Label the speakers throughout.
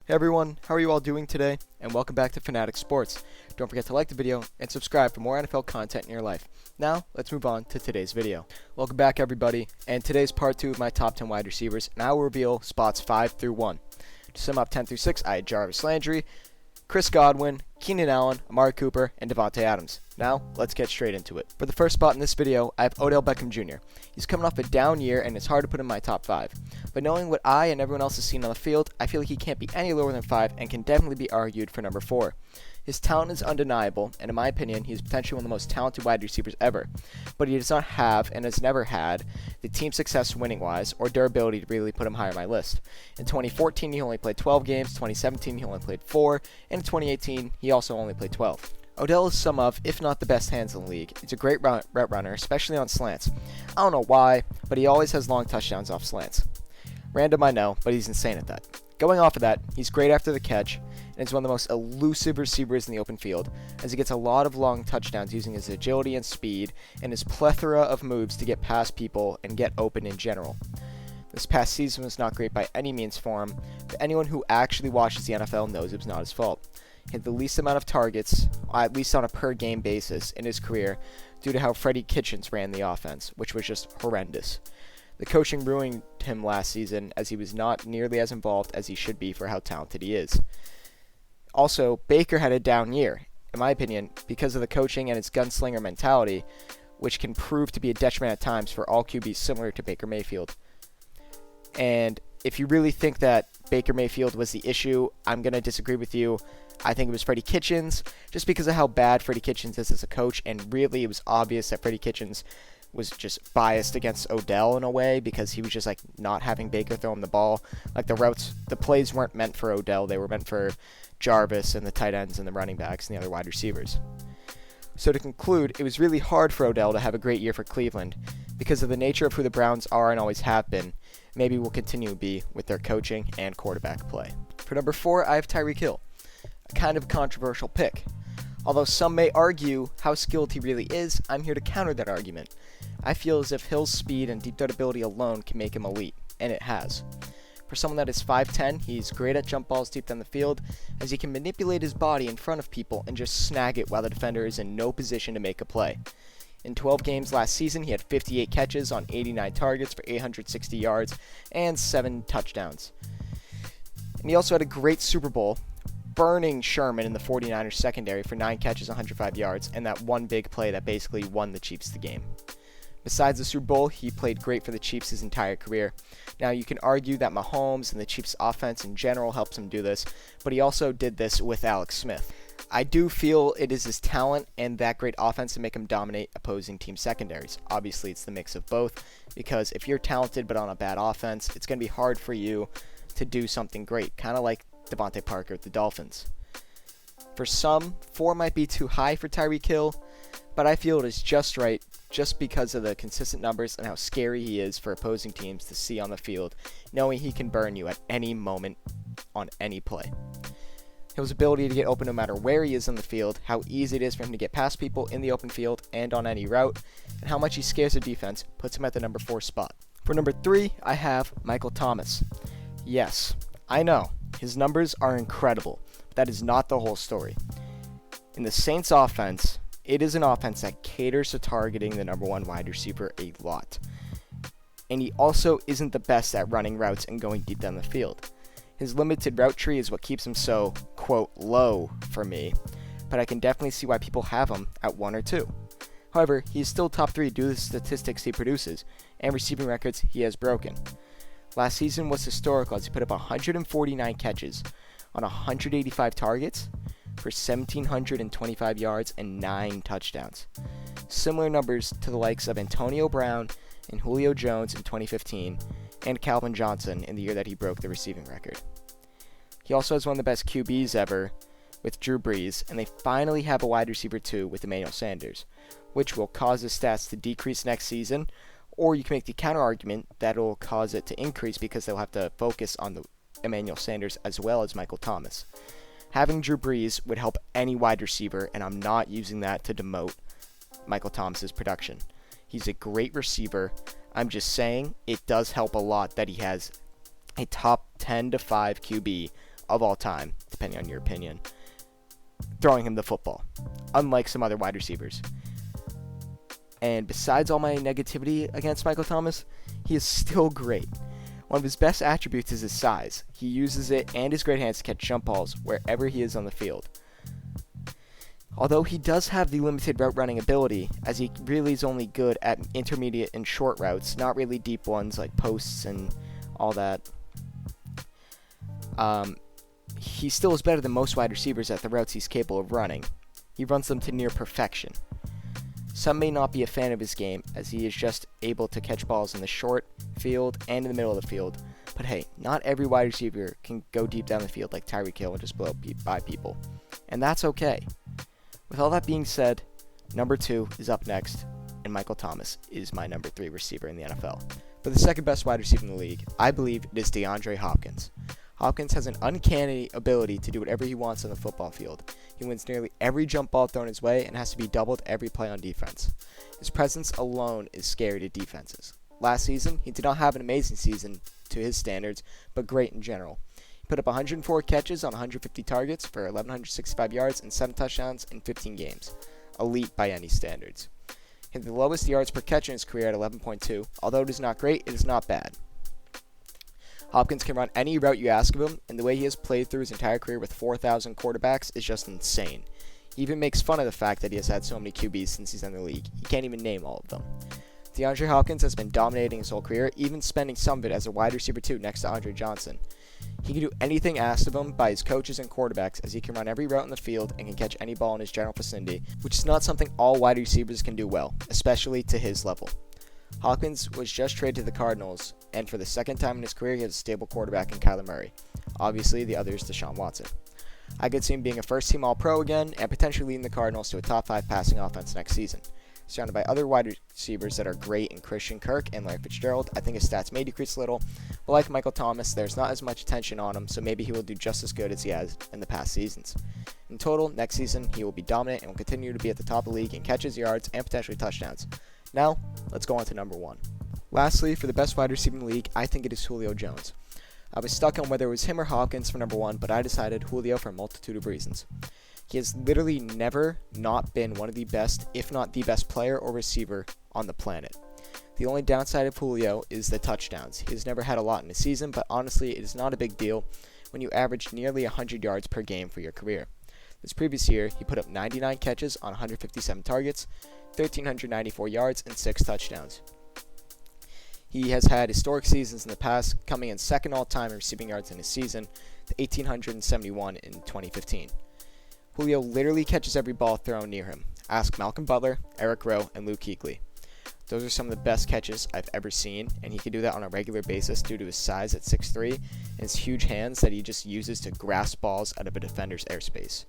Speaker 1: Hey everyone, how are you all doing today? And welcome back to Fanatic Sports. Don't forget to like the video and subscribe for more NFL content in your life. Now, let's move on to today's video. Welcome back everybody, and today's part 2 of my top 10 wide receivers, and I will reveal spots 5 through 1. To sum up 10 through 6, I had Jarvis Landry, Chris Godwin, Keenan Allen, Amari Cooper, and Devontae Adams. Now, let's get straight into it. For the first spot in this video, I have Odell Beckham Jr. He's coming off a down year, and it's hard to put in my top 5. But knowing what I and everyone else has seen on the field, I feel like he can't be any lower than 5 and can definitely be argued for number 4. His talent is undeniable, and in my opinion, he is potentially one of the most talented wide receivers ever. But he does not have, and has never had, the team success winning-wise or durability to really put him higher on my list. In 2014, he only played 12 games, 2017, he only played 4, and in 2018, he also only played 12. Odell is some of, if not the best hands in the league. He's a great route runner, especially on slants. I don't know why, but he always has long touchdowns off slants. Random, I know, but he's insane at that. Going off of that, he's great after the catch, and is one of the most elusive receivers in the open field, as he gets a lot of long touchdowns using his agility and speed, and his plethora of moves to get past people and get open in general. This past season was not great by any means for him, but anyone who actually watches the NFL knows it was not his fault. He had the least amount of targets, at least on a per-game basis, in his career, due to how Freddie Kitchens ran the offense, which was just horrendous. The coaching ruined him last season, as he was not nearly as involved as he should be for how talented he is. Also, Baker had a down year, in my opinion, because of the coaching and his gunslinger mentality, which can prove to be a detriment at times for all QBs similar to Baker Mayfield. And if you really think that Baker Mayfield was the issue, I'm going to disagree with you. I think it was Freddie Kitchens, just because of how bad Freddie Kitchens is as a coach, and really it was obvious that Freddie Kitchens was just biased against Odell in a way, because he was just like not having Baker throw him the ball. Like the plays weren't meant for Odell, they were meant for Jarvis and the tight ends and the running backs and the other wide receivers. So to conclude, it was really hard for Odell to have a great year for Cleveland, because of the nature of who the Browns are and always have been. Maybe will continue to be with their coaching and quarterback play. For number 4, I have Tyreek Hill. A kind of controversial pick. Although some may argue how skilled he really is, I'm here to counter that argument. I feel as if Hill's speed and deep threat ability alone can make him elite, and it has. For someone that is 5'10", he's great at jump balls deep down the field, as he can manipulate his body in front of people and just snag it while the defender is in no position to make a play. In 12 games last season, he had 58 catches on 89 targets for 860 yards and 7 touchdowns. And he also had a great Super Bowl, burning Sherman in the 49ers secondary for 9 catches, 105 yards, and that one big play that basically won the Chiefs the game. Besides the Super Bowl, he played great for the Chiefs his entire career. Now, you can argue that Mahomes and the Chiefs' offense in general helps him do this, but he also did this with Alex Smith. I do feel it is his talent and that great offense to make him dominate opposing team secondaries. Obviously, it's the mix of both, because if you're talented but on a bad offense, it's going to be hard for you to do something great, kind of like Devontae Parker with the Dolphins. For some, 4 might be too high for Tyreek Hill, but I feel it is just right, just because of the consistent numbers and how scary he is for opposing teams to see on the field, knowing he can burn you at any moment on any play. His ability to get open no matter where he is on the field, how easy it is for him to get past people in the open field and on any route, and how much he scares the defense puts him at the number 4 spot. For number 3, I have Michael Thomas. Yes, I know, his numbers are incredible, but that is not the whole story. In the Saints offense, it is an offense that caters to targeting the number 1 wide receiver a lot. And he also isn't the best at running routes and going deep down the field. His limited route tree is what keeps him so, quote, low for me, but I can definitely see why people have him at 1 or 2. However, he is still top 3 due to the statistics he produces and receiving records he has broken. Last season was historical as he put up 149 catches on 185 targets for 1,725 yards and 9 touchdowns. Similar numbers to the likes of Antonio Brown and Julio Jones in 2015 and Calvin Johnson in the year that he broke the receiving record. He also has one of the best QBs ever with Drew Brees, and they finally have a wide receiver 2 with Emmanuel Sanders, which will cause his stats to decrease next season, or you can make the counter argument that it will cause it to increase because they'll have to focus on the Emmanuel Sanders as well as Michael Thomas. Having Drew Brees would help any wide receiver, and I'm not using that to demote Michael Thomas's production. He's a great receiver. I'm just saying it does help a lot that he has a top 10 to 5 QB of all time, depending on your opinion, throwing him the football, unlike some other wide receivers. And besides all my negativity against Michael Thomas, he is still great. One of his best attributes is his size. He uses it and his great hands to catch jump balls wherever he is on the field. Although he does have the limited route running ability, as he really is only good at intermediate and short routes, not really deep ones like posts and all that. He still is better than most wide receivers at the routes he's capable of running. He runs them to near perfection. Some may not be a fan of his game, as he is just able to catch balls in the short field and in the middle of the field. But hey, not every wide receiver can go deep down the field like Tyreek Hill and just blow by people. And that's okay. With all that being said, number 2 is up next, and Michael Thomas is my number 3 receiver in the NFL. For the second best wide receiver in the league, I believe it is DeAndre Hopkins. Hopkins has an uncanny ability to do whatever he wants on the football field. He wins nearly every jump ball thrown his way and has to be doubled every play on defense. His presence alone is scary to defenses. Last season, he did not have an amazing season to his standards, but great in general. He put up 104 catches on 150 targets for 1,165 yards and 7 touchdowns in 15 games. Elite by any standards. He had the lowest yards per catch in his career at 11.2. Although it is not great, it is not bad. Hopkins can run any route you ask of him, and the way he has played through his entire career with 4,000 quarterbacks is just insane. He even makes fun of the fact that he has had so many QBs since he's in the league. He can't even name all of them. DeAndre Hopkins has been dominating his whole career, even spending some of it as a wide receiver 2 next to Andre Johnson. He can do anything asked of him by his coaches and quarterbacks, as he can run every route in the field and can catch any ball in his general vicinity, which is not something all wide receivers can do well, especially to his level. Hopkins was just traded to the Cardinals, and for the second time in his career, he has a stable quarterback in Kyler Murray. Obviously, the other is Deshaun Watson. I could see him being a first-team All-Pro again, and potentially leading the Cardinals to a top 5 passing offense next season. Surrounded by other wide receivers that are great in Christian Kirk and Larry Fitzgerald, I think his stats may decrease a little, but like Michael Thomas, there's not as much attention on him, so maybe he will do just as good as he has in the past seasons. In total, next season, he will be dominant and will continue to be at the top of the league in catches, yards, and potentially touchdowns. Now, let's go on to number 1. Lastly, for the best wide receiver in the league, I think it is Julio Jones. I was stuck on whether it was him or Hopkins for number 1, but I decided Julio for a multitude of reasons. He has literally never not been one of the best, if not the best player or receiver on the planet. The only downside of Julio is the touchdowns. He has never had a lot in a season, but honestly, it is not a big deal when you average nearly 100 yards per game for your career. This previous year, he put up 99 catches on 157 targets, 1,394 yards, and 6 touchdowns. He has had historic seasons in the past, coming in second all-time in receiving yards in his season, to 1,871 in 2015. Julio literally catches every ball thrown near him. Ask Malcolm Butler, Eric Rowe, and Luke Kuechly. Those are some of the best catches I've ever seen, and he can do that on a regular basis due to his size at 6'3" and his huge hands that he just uses to grasp balls out of a defender's airspace.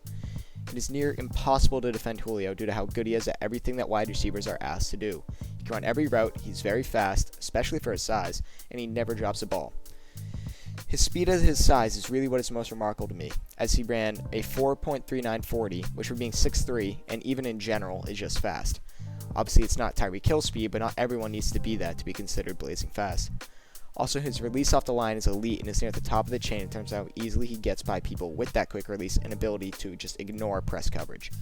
Speaker 1: It is near impossible to defend Julio due to how good he is at everything that wide receivers are asked to do. He can run every route, he's very fast, especially for his size, and he never drops a ball. His speed at his size is really what is most remarkable to me, as he ran a 4.39 40, which for being 6'3", and even in general, is just fast. Obviously, it's not Tyreek Hill speed, but not everyone needs to be that to be considered blazing fast. Also, his release off the line is elite and is near the top of the chain in terms of how easily he gets by people with that quick release and ability to just ignore press coverage.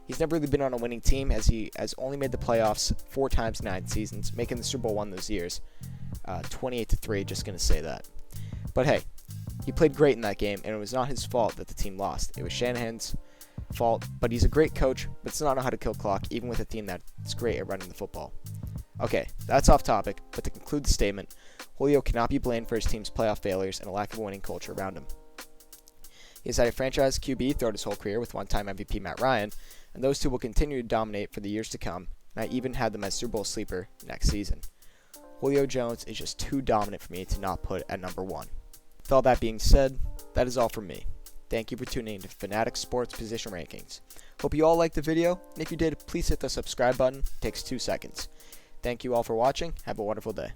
Speaker 1: He's never really been on a winning team, as he has only made the playoffs 4 times in 9 seasons, making the Super Bowl 1 those years. 28-3, just going to say that. But hey, he played great in that game, and it was not his fault that the team lost. It was Shanahan's fault, but he's a great coach, but does not know how to kill clock, even with a team that's great at running the football. Okay, that's off topic, but to conclude the statement, Julio cannot be blamed for his team's playoff failures and a lack of a winning culture around him. He has had a franchise QB throughout his whole career with one-time MVP Matt Ryan, and those two will continue to dominate for the years to come, and I even had them as Super Bowl sleeper next season. Julio Jones is just too dominant for me to not put at number 1. With all that being said, that is all from me. Thank you for tuning in to Fanatic Sports Position Rankings. Hope you all liked the video, and if you did, please hit the subscribe button. It takes 2 seconds. Thank you all for watching. Have a wonderful day.